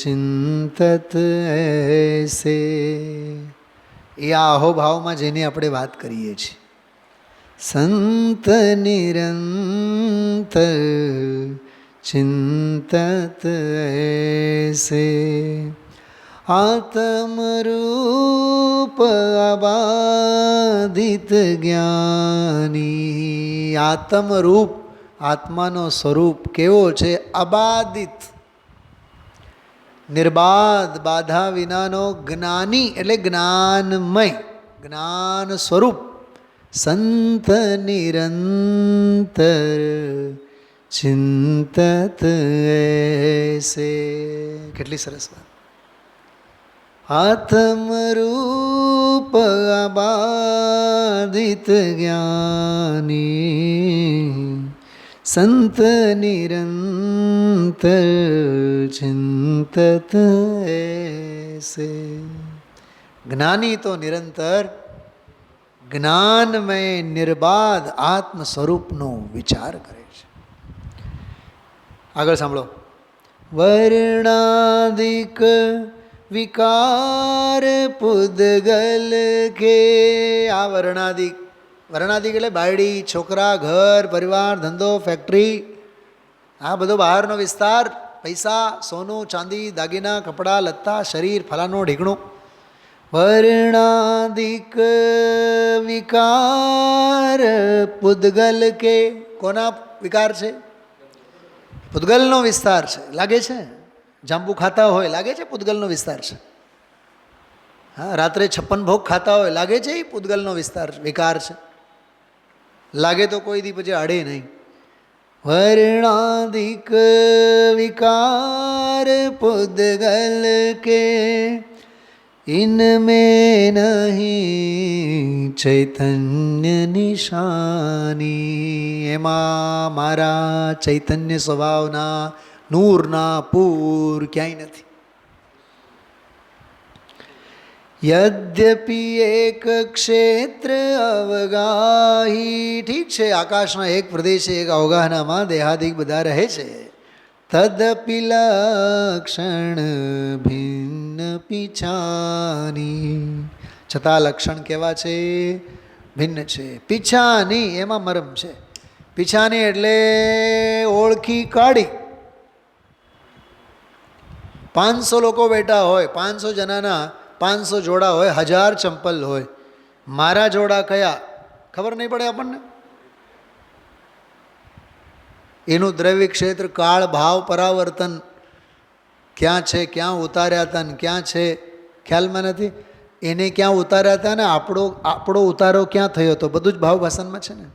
ચિંતત એસે, એ આ અહોભાવમાં જેની આપણે વાત કરીએ છીએ. સંત નિરંતર ચિંતત એસે, આત્મરૂપ અબાધિત જ્ઞાની. આત્મરૂપ, આત્માનો સ્વરૂપ કેવો છે? અબાધિત, નિર્બાધ, બાધા વિનાનો, જ્ઞાની એટલે જ્ઞાનમય, જ્ઞાન સ્વરૂપ. સંત નિરંતર ચિંતત એસે. કેટલી સરસ વાત! આત્મરૂપ અબાધિત જ્ઞાની, સંત નિરંતર ચિંતત એસે. જ્ઞાની તો નિરંતર જ્ઞાનમય નિર્બાધ આત્મ સ્વરૂપનો વિચાર કરે છે. આગળ સાંભળો. વર્ણાદિક વિકાર પુદ્ગલ કે. આ વર્ણાદિક, વર્ણાદિક એટલે બાયડી, છોકરા, ઘર, પરિવાર, ધંધો, ફેક્ટરી, આ બધો બહારનો વિસ્તાર, પૈસા, સોનું, ચાંદી, દાગીના, કપડાં, લત્તા, શરીર, ફલાણું ઢીકણું. વર્ણાદિક વિકાર પુદ્ગલ કે. કોના વિકાર છે? પૂતગલનો વિસ્તાર છે. લાગે છે જાંબુ ખાતા હોય, લાગે છે પૂતગલનો વિસ્તાર છે. હા, રાત્રે 56 ભોગ ખાતા હોય, લાગે છે એ પૂતગલનો વિસ્તાર, વિકાર છે. લાગે તો કોઈ દી પછી અડે નહીં. વર્ણાદિક વિકાર પુદ્ગલ કે, इनमें नहीं चैतन्य निशानी. એમાં મારા ચૈતન્ય સ્વભાવના નૂરના પૂર ક્યાંય નથી. યદ્યપિ એક ક્ષેત્ર અવગાહી. ઠીક છે, આકાશના એક પ્રદેશે, એક અવગાહનામાં દેહાદિક બધા રહે છે. તદપિ લક્ષણ ભિન્ન પીછાની. છતાં લક્ષણ કેવા છે? ભિન્ન છે. પીછાની એમાં મરમ છે. પીછાની એટલે ઓળખી કાઢી. 500 લોકો બેઠા હોય, 500 જણાના 500 જોડા હોય, 1000 ચંપલ હોય, મારા જોડા કયા ખબર નહીં પડે આપણને. એનું દ્રવ્ય ક્ષેત્ર, કાળ, ભાવ, પરાવર્તન ક્યાં છે, ક્યાં ઉતાર્યા હતા ને ક્યાં છે ખ્યાલમાં નથી. એને ક્યાં ઉતાર્યા હતા ને આપણો ઉતારો ક્યાં થયો હતો, બધું જ ભાવ ભાષણમાં છે ને.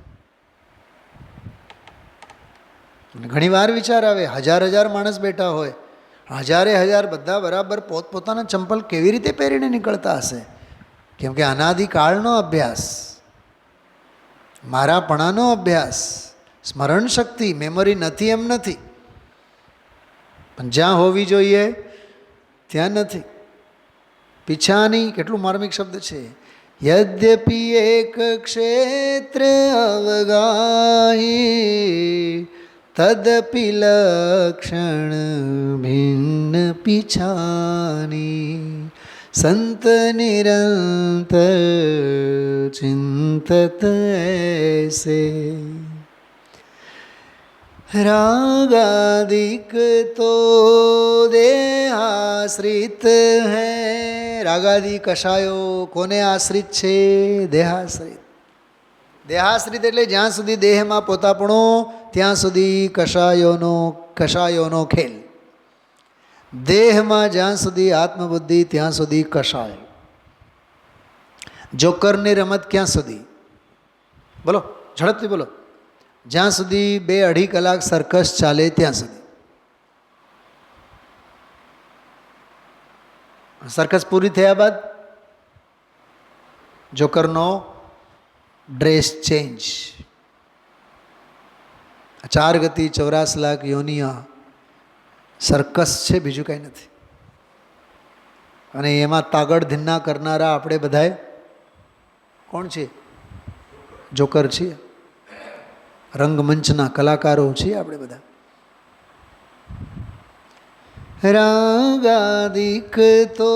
ઘણી વાર વિચાર આવે, 1000 માણસ બેઠા હોય, 1000 બધા બરાબર પોતપોતાના ચંપલ કેવી રીતે પહેરીને નીકળતા હશે? કેમ કે અનાદિકાળનો અભ્યાસ, મારાપણાનો અભ્યાસ, સ્મરણ શક્તિ, મેમરી નથી એમ નથી, પણ જ્યાં હોવી જોઈએ ત્યાં નથી. પીછાની કેટલું માર્મિક શબ્દ છે. યદ્યપિ એક ક્ષેત્ર અવગાહી તદપિ લક્ષણ ભિન્ન પીછાની. સંત નિરંતર ચિંતત એસે. रागादिक तो देहाश्रित है. रागादि कषायो कोने आश्रित છે? દેહાશ્રિત. દેહાશ્રિત એટલે જ્યાં સુધી દેહમાં પોતાપણો ત્યાં સુધી કષાયોનો ખેલ. દેહમાં જ્યાં સુધી આત્મબુદ્ધિ ત્યાં સુધી કષાય. જોકરની રમત ક્યાં સુધી? બોલો, ઝડપથી બોલો. જ્યાં સુધી 2-2.5 કલાક સર્કસ ચાલે ત્યાં સુધી. સર્કસ પૂરી થયા બાદ જોકરનો ડ્રેસ ચેન્જ. 4 ગતિ 84 લાખ યોનિયા સર્કસ છે, બીજું કાંઈ નથી. અને એમાં તાગડ ધીન્ના કરનારા આપણે બધાએ કોણ છીએ? જોકર છીએ. રંગમંચના કલાકારો છીએ આપણે બધા. રાગાદિક તો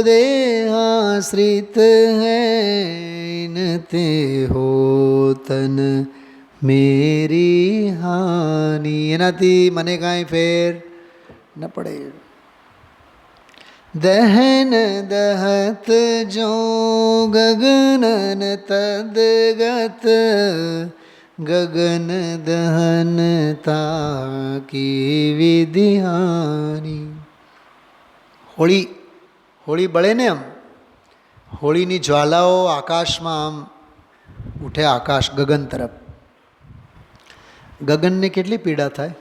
દેહાશ્રિત હૈ નતે હો તન મેરી હાની. એનાથી મને કાંઈ ફેર ન પડે. દહન દહત જો ગગનન તદગત ગગન દહન તાકી વિધિહાની. હોળી બળે ને આમ, હોળીની જ્વાલાઓ આકાશમાં આમ ઉઠે, આકાશ ગગન તરફ. ગગનને કેટલી પીડા થાય?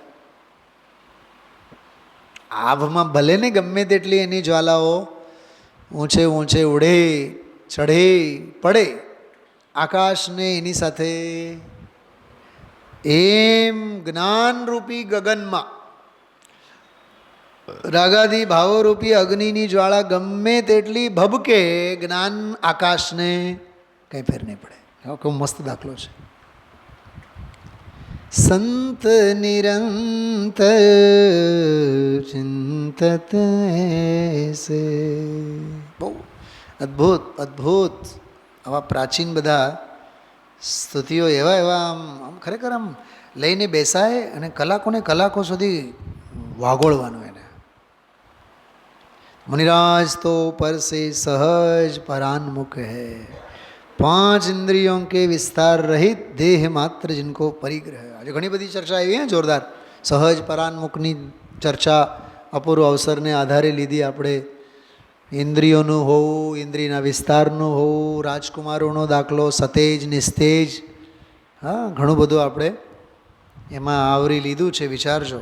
આભમાં ભલે ને ગમે તેટલી એની જ્વાલાઓ ઊંચે ઊંચે ઉડે, ચઢે, પડે, આકાશને એની સાથે એમ જ્ઞાનરૂપી ગગનમાં રાગાદી ભાવોરૂપી અગ્નિની જ્વાળા ગમે તેટલી ભભકે, જ્ઞાન આકાશને કંઈ ફેર નહીં પડે. કેવો મસ્ત દાખલો છે. સંત નિરંતર ચિંતત એસે. બહુ અદ્ભુત અદ્ભુત આવા પ્રાચીન બધા સ્તુતિઓ, એવા આમ ખરેખર આમ લઈને બેસાય અને કલાકોને કલાકો સુધી વાગોળવાનું એને. मुनिराज तो पर से सहज परान्मुख है, 5 इंद्रियों के विस्तार रहित देह मात्र जिनको परिग्रह. आज घनी बधी चर्चा આવી है જોરદાર. સહજ પરાન્મુખની ચર્ચા અપૂર્વ અવસરને આધારે લીધી આપણે. ઇન્દ્રિયોનું હોવું, ઇન્દ્રિયના વિસ્તારનું હોવું, રાજકુમારોનો દાખલો, સતેજ નિસ્તેજ, હા ઘણું બધું આપણે એમાં આવરી લીધું છે. વિચારજો.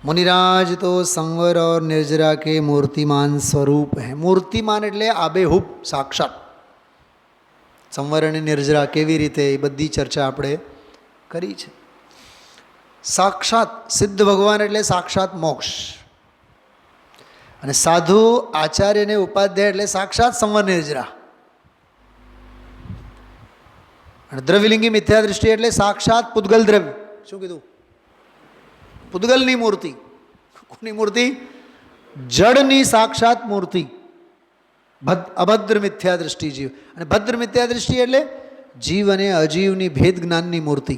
मुनिराज तो संवर और निर्जरा के मूर्तिमान स्वरूप है. मूर्तिमान એટલે આબેહૂબ સાક્ષાત. સંવર અને નિર્જરા કેવી રીતે, એ બધી ચર્ચા આપણે કરી છે. સાક્ષાત સિદ્ધ ભગવાન એટલે સાક્ષાત મોક્ષ. અને સાધુ આચાર્ય અને ઉપાધ્યાય એટલે સાક્ષાત સંવર નિર્જરા. અને દ્રવ્યલિંગી મિથ્યા દૃષ્ટિ એટલે સાક્ષાત પૂતગલ દ્રવ્ય. શું કીધું? પૂતગલની મૂર્તિ. કોની મૂર્તિ? જડની સાક્ષાત મૂર્તિ. અભદ્ર મિથ્યા દૃષ્ટિ જીવ. અને ભદ્ર મિથ્યા દૃષ્ટિ એટલે જીવ અને અજીવની ભેદ જ્ઞાનની મૂર્તિ.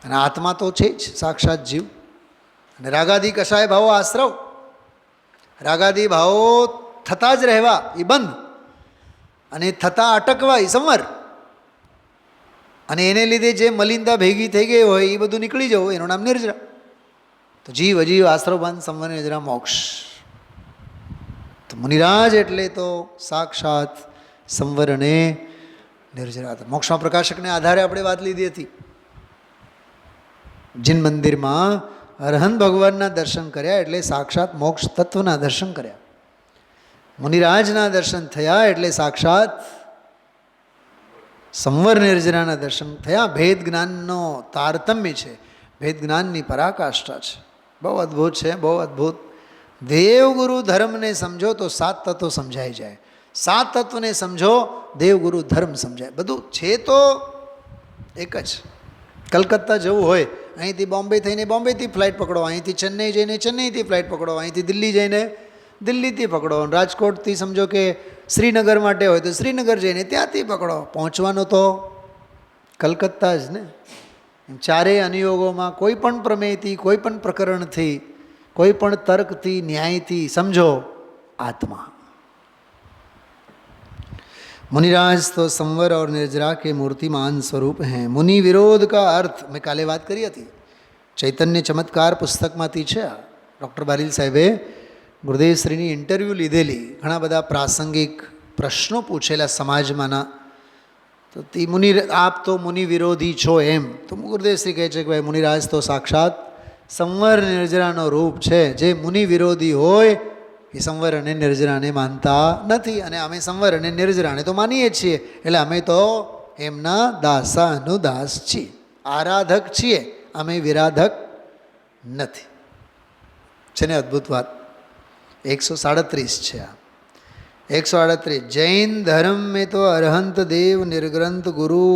અને આત્મા તો છે જ સાક્ષાત જીવ. અને રાગાદી કશાય ભાવો આશ્રવ. રાગાદી ભાવો થતા જ રહેવા એ બંધ, અને થતા અટકવા એ સંવર. અને એને લીધે જે મલિનતા ભેગી થઈ ગઈ હોય એ બધું નીકળી જવું, એનું નામ નિર્જરા. તો જીવ અજીવ આશ્રવ બંધ સંવર નિર્જરા મોક્ષ. તો મુનિરાજ એટલે તો સાક્ષાત સંવર અને નિર્જરા. મોક્ષમાં પ્રકાશકને આધારે આપણે વાત લીધી હતી. જીન મંદિરમાં અરહંત ભગવાનના દર્શન કર્યા એટલે સાક્ષાત મોક્ષ તત્વના દર્શન કર્યા. મુનિરાજના દર્શન થયા એટલે સાક્ષાત સંવર નિર્જરાના દર્શન થયા. ભેદ જ્ઞાનનો તારતમ્ય છે, ભેદ જ્ઞાનની પરાકાષ્ઠા છે. બહુ અદ્ભુત છે, બહુ અદ્ભુત. દેવગુરુ ધર્મને સમજો તો 7 તત્વો સમજાઈ જાય. 7 તત્વને સમજો, દેવગુરુ ધર્મ સમજાય. બધું છે તો એક જ. કલકત્તા જવું હોય, અહીંથી બોમ્બે થઈને બોમ્બેથી ફ્લાઇટ પકડો, અહીંથી ચેન્નઈ જઈને ચેન્નઈથી ફ્લાઇટ પકડો, અહીંથી દિલ્હી જઈને દિલ્હીથી પકડો, રાજકોટથી સમજો કે શ્રીનગર માટે હોય તો શ્રીનગર જઈને ત્યાંથી પકડો. પહોંચવાનું તો કલકત્તા જ ને. ચારેય અનુયોગોમાં કોઈ પણ પ્રમેયથી, કોઈ પણ પ્રકરણથી, કોઈ પણ તર્કથી, ન્યાયથી સમજો આત્મા. मुनिराज तो संवर और निर्जरा के मूर्तिमान स्वरूप हैं. मुनि विरोध का अर्थ મેં કાલે વાત કરી હતી. ચૈતન્ય ચમત્કાર પુસ્તકમાંથી છે. ડૉક્ટર બારીલ સાહેબે ગુરુદેવશ્રીની ઇન્ટરવ્યૂ લીધેલી, ઘણા બધા પ્રાસંગિક પ્રશ્નો પૂછેલા સમાજમાંના. તો તે આપ તો મુનિ વિરોધી છો એમ. તો ગુરુદેવશ્રી કહે છે કે ભાઈ મુનિરાજ તો સાક્ષાત સંવર નિર્જરાનો રૂપ છે. જે મુનિ વિરોધી હોય એ સંવર અને નિર્જરાને માનતા નથી, અને અમે સંવર અને નિર્જરાને તો માનીએ છીએ. એટલે અમે તો એમના દાસાનુદાસ છીએ, આરાધક છીએ, અમે વિરાધક નથી. છે ને અદ્ભુત વાત. 137 છે આ. 138. જૈન ધર્મ में तो अरहंत देव निर्ग्रंथ गुरु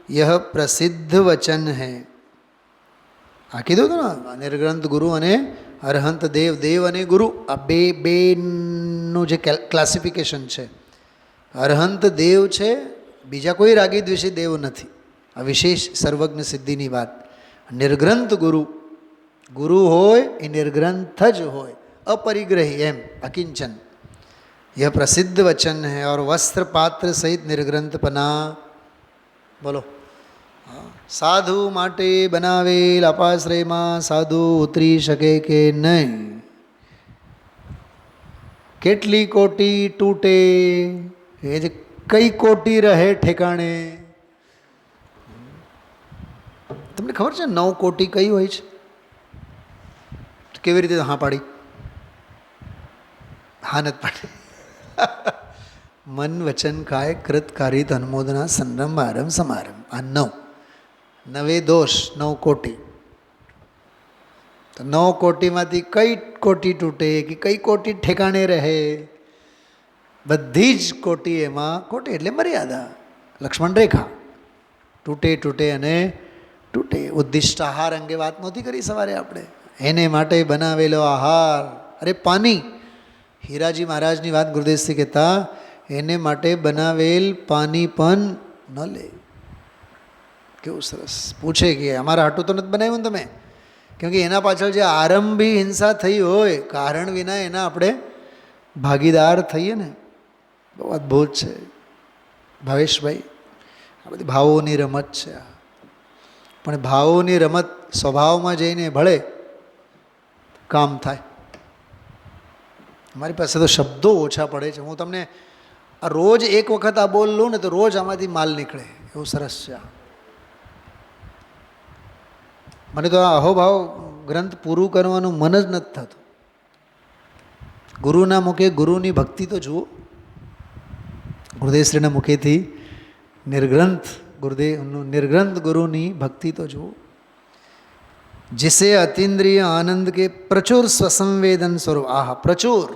यह प्रसिद्ध वचन है. આ કીધું હતું ને, નિર્ગ્રંથ ગુરુ અને અરહંત દેવ, દેવ અને ગુરુ આ બેનું જે ક્લાસિફિકેશન છે. અરહંત દેવ છે, બીજા કોઈ રાગી દ્વેષી દેવ નથી. આ વિશેષ સર્વજ્ઞ સિદ્ધિની વાત. નિર્ગ્રંથ ગુરુ, ગુરુ હોય એ નિર્ગ્રંથ જ હોય, अपरिग्रही एम अकिंचन. यह प्रसिद्ध वचन है और वस्त्र पात्र सहित निर्ग्रंथ पना. बोलो. साधु माटे बनावेल अपाश्रयમાં સાધુ ઉતરી શકે કે નહીં? કેટલી કોટી તૂટે, એ જે કઈ કોટી રહે ઠેકાણે. તમને ખબર છે 9 કોટી કઈ હોય છે? કેવી રીતે હા પાડી? હા નથી પાડી. મન વચન કાય કૃત કારિત અનુમોદના સંરમ આરંભ સમારંભ. આ 9 નવે દોષ 9 કોટી. તો 9 કોટીમાંથી કઈ કોટી તૂટે કે કઈ કોટી ઠેકાણે રહે? બધી જ કોટી એમાં, કોટી એટલે મર્યાદા, લક્ષ્મણ રેખા. તૂટે તૂટે અને તૂટે. ઉદ્દિષ્ટ આહાર અંગે વાત નહોતી કરી સવારે આપણે? એને માટે બનાવેલો આહાર, અરે પાણી. હીરાજી મહારાજની વાત ગુરુદેવશ્રી કહેતા, એને માટે બનાવેલ પાણી પણ ન લે. કેવું સરસ. પૂછે કે અમારા હાટું તો નથી બનાવ્યું ને તમે? કેમ કે એના પાછળ જે આરંભી હિંસા થઈ હોય, કારણ વિના એના આપણે ભાગીદાર થઈએ ને. બહુ અદ્ભુત છે ભાવેશભાઈ. આ બધી ભાવોની રમત છે. પણ ભાવોની રમત સ્વભાવમાં જઈને ભળે કામ થાય. મારી પાસે તો શબ્દો ઓછા પડે છે. હું તમને આ રોજ એક વખત આ બોલ લઉં ને તો રોજ આમાંથી માલ નીકળે, એવું સરસ છે. મને તો આ અહોભાવ ગ્રંથ પૂરું કરવાનું મન જ નથી થતું. ગુરુના મુખે ગુરુની ભક્તિ તો જુઓ. ગુરુદેવશ્રીના મુખેથી નિર્ગ્રંથ ગુરુદેવનું નિર્ગ્રંથ ગુરુની ભક્તિ તો જુઓ. जिसे अतीन्द्रिय आनंद के प्रचुर स्वसंवेदन स्वरूप. आहा, प्रचुर.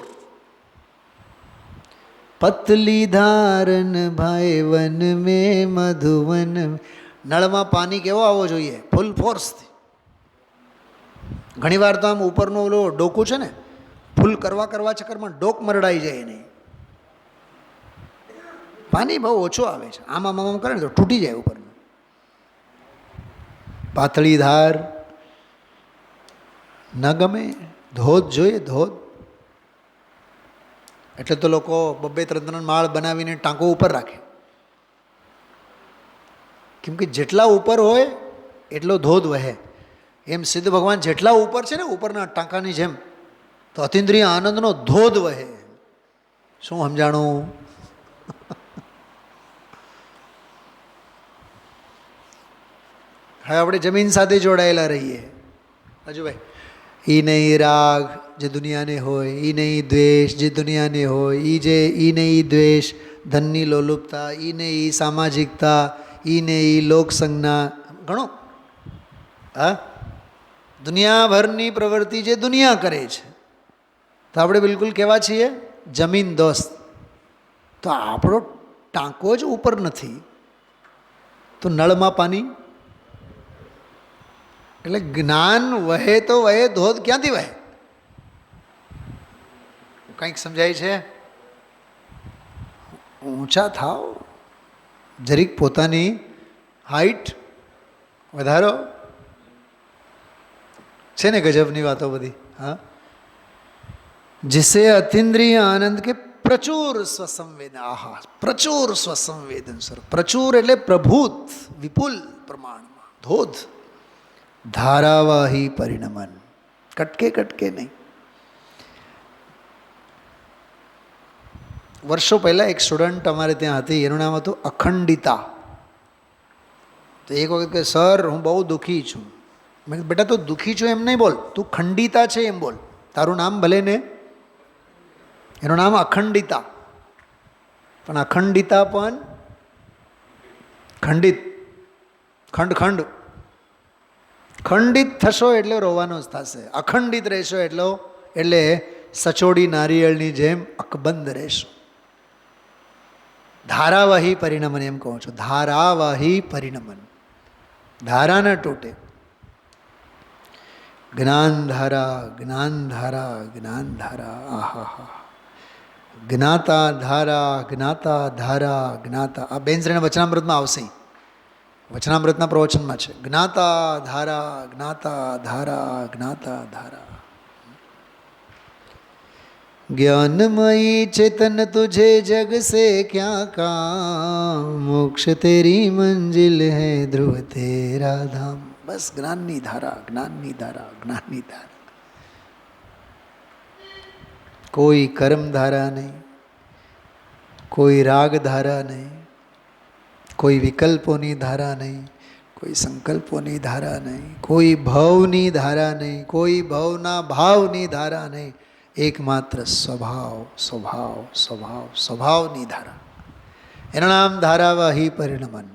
पतली धारन भाई वन में मधुवन. નળમાં પાણી કેવો આવવો જોઈએ? ફૂલ ફોર્સથી. ઘણી વાર તો આમ ઉપરનું ઓલો ડોકું છે ને, ફૂલ કરવા ચક્કરમાં ડોક મરડાઈ જાય નહીં. પાણી બહુ ઓછું આવે છે. આમ આમ આમ કરે ને તો તૂટી જાય ઉપરનું. પાતળી ધાર ન ગમે, ધોધ જોઈએ, ધોધ. એટલે તો લોકો 2-3 માળ બનાવીને ટાંકો ઉપર રાખે. કેમ કે જેટલા ઉપર હોય એટલો ધોધ વહે. એમ સિદ્ધ ભગવાન જેટલા ઉપર છે ને, ઉપરના ટાંકાની જેમ, તો અતિન્દ્રિય આનંદનો ધોધ વહે. શું સમજાણું? હવે આપણે જમીન સાથે જોડાયેલા રહીએ. હજુ ભાઈ, એ નહીં રાગ જે દુનિયાને હોય, એ નહીં દ્વેષ જે દુનિયાને હોય, એ નહીં દ્વેષ ધનની લોલુપતા, એ નહીં સામાજિકતા, એ નહીં લોકસંજ્ઞા. ઘણો હા, દુનિયાભરની પ્રવૃત્તિ જે દુનિયા કરે છે. તો આપણે બિલકુલ કેવા છીએ? જમીન દોસ્ત. તો આપણો ટાંકો જ ઉપર નથી, તો નળમાં પાણી. એટલે જ્ઞાન વહે તો વહે, ધોધ ક્યાંથી વહે? કંઈક સમજાય છે? ઊંચા થાવ, જરીક પોતાની હાઈટ વધારો. છે ને ગજબની વાતો બધી. હા, जिसे अतीन्द्रिय आनंद के प्रचुर स्वसंवेदन. आहा, प्रचुर स्वसंवेदन સ્વરૂપ. પ્રચુર એટલે પ્રભુત, વિપુલ પ્રમાણમાં, ધોધ. ધારાવાહી પરિણમન, કટકે કટકે નહીં. વર્ષો પહેલાં એક સ્ટુડન્ટ અમારે ત્યાં હતી, એનું નામ હતું અખંડિતા. તો એક વખત કે સર હું બહુ દુઃખી છું. મેં કીધું બેટા તું દુઃખી છું એમ નહીં બોલ, તું ખંડિતા છે એમ બોલ. તારું નામ ભલે ને એનું નામ અખંડિતા. પણ અખંડિતા પણ ખંડિત, ખંડ ખંડ. ખંડિત થશો એટલે રોવાનો જ થશે, અખંડિત રહેશો એટલે સચોડી નારિયેળની જેમ અકબંધ રહેશો. ધારાવાહી પરિણમન એમ કહું છું, ધારાવાહી પરિણમન. ધારા ન તૂટે. જ્ઞાનધારા, જ્ઞાનધારા, જ્ઞાનધારા. આહા. જ્ઞાતા ધારા, જ્ઞાતા ધારા, જ્ઞાતા. આ બેન્ઝરેના વચનામૃતમાં આવશે, વચનામૃતના પ્રવચનમાં છે. જ્ઞાતા ધારા, જ્ઞાતા ધારા, જ્ઞાતા ધારા. ज्ञानमयी चेतन तुझे जग से क्या काम, मोक्ष तेरी मंजिल है ध्रुव तेरा धाम. बस ज्ञाननी धारा, ज्ञाननी धारा, ज्ञाननी धारा. कोई कर्म धारा नहीं, कोई राग धारा नहीं, कोई विकल्पोनी धारा नहीं, कोई संकल्पोनी धारा नहीं, कोई भवनी धारा नहीं, कोई भवना भावनी धारा नहीं. एकमात्र स्वभाव स्वभाव स्वभाव स्वभावनी धारा. एना नाम धारावाही परिणमन.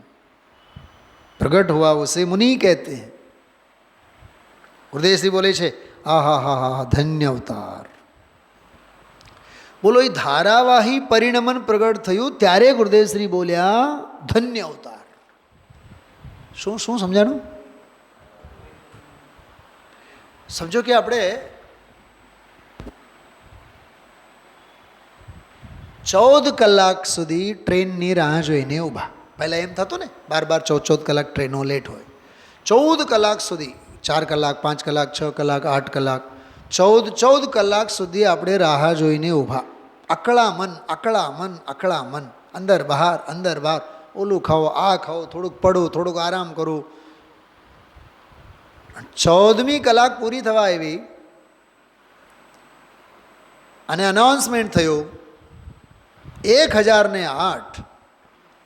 प्रकट हुआ उसे मुनि कहते हैं. गुरुदेव श्री बोले छे आहा हा हा धन्य अवतार. बोलो, ये धारावाही परिणमन प्रगट थयुं त्यारे गुरुदेव श्री बोल्या धन्य अवतार. શું શું સમજાણું? સમજો કે આપણે 14 કલાક સુધી ટ્રેનની રાહ જોઈને ઊભા. પહેલાં એમ થતું ને, 12 14 કલાક ટ્રેનો લેટ હોય. 14 કલાક સુધી, 4 કલાક 5 કલાક 6 કલાક 8 કલાક 14 કલાક સુધી આપણે રાહ જોઈને ઊભા. અકળામન અકળામન અકળામન, અંદર બહાર અંદર બહાર. ઓલું ખાઓ, આ ખાઓ, થોડુંક પડું, થોડુંક આરામ કરું. 14મી કલાક પૂરી થવા આવી અને અનાઉન્સમેન્ટ થયું 1008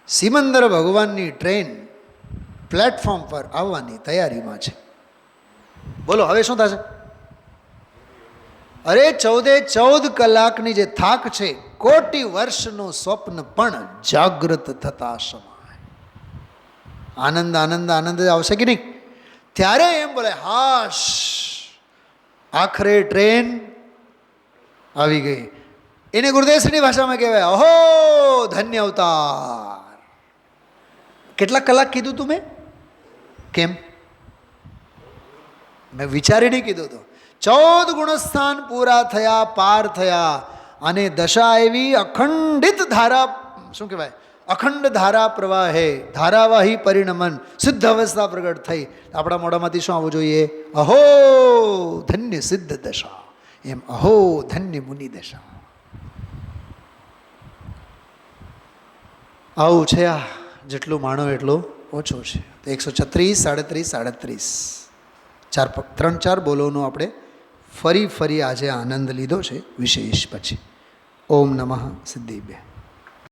સિમંદર ભગવાનની ટ્રેન પ્લેટફોર્મ પર આવવાની તૈયારીમાં છે. બોલો હવે શું થશે? અરે 14 કલાકની જે થાક છે, કોટી વર્ષનું સ્વપ્ન પણ જાગૃત થતા સમાય. આનંદ આનંદ આનંદ આવશે કે નહીં? ત્યારે એમ બોલે હાશ, આખરે ટ્રેન આવી ગઈ. એને ગુરુદેવશ્રીની ભાષામાં કહેવાય અહો ધન્ય અવતાર. કેટલા કલાક કીધું તું મેં? કેમ? મેં વિચારીને કીધું હતું. 14 ગુણસ્થાન પૂરા થયા, પાર થયા અને દશા આવી અખંડિત ધારા, શું કહેવાય, અખંડ ધારા પ્રવાહે ધારાવાહી પરિણમન સિદ્ધ અવસ્થા પ્રગટ થઈ. આપણા મોઢામાંથી શું આવવું જોઈએ? અહો ધન્ય સિદ્ધ દશા. એમ અહો ધન્ય મુનિ દશા. આવું છે. આ જેટલું માણો એટલું ઓછું છે. તો 136, 37, 37 3-4 બોલોનો આપણે ફરી આજે આનંદ લીધો છે વિશેષ. પછી ઓમ નમઃ સિદ્ધિભ્ય.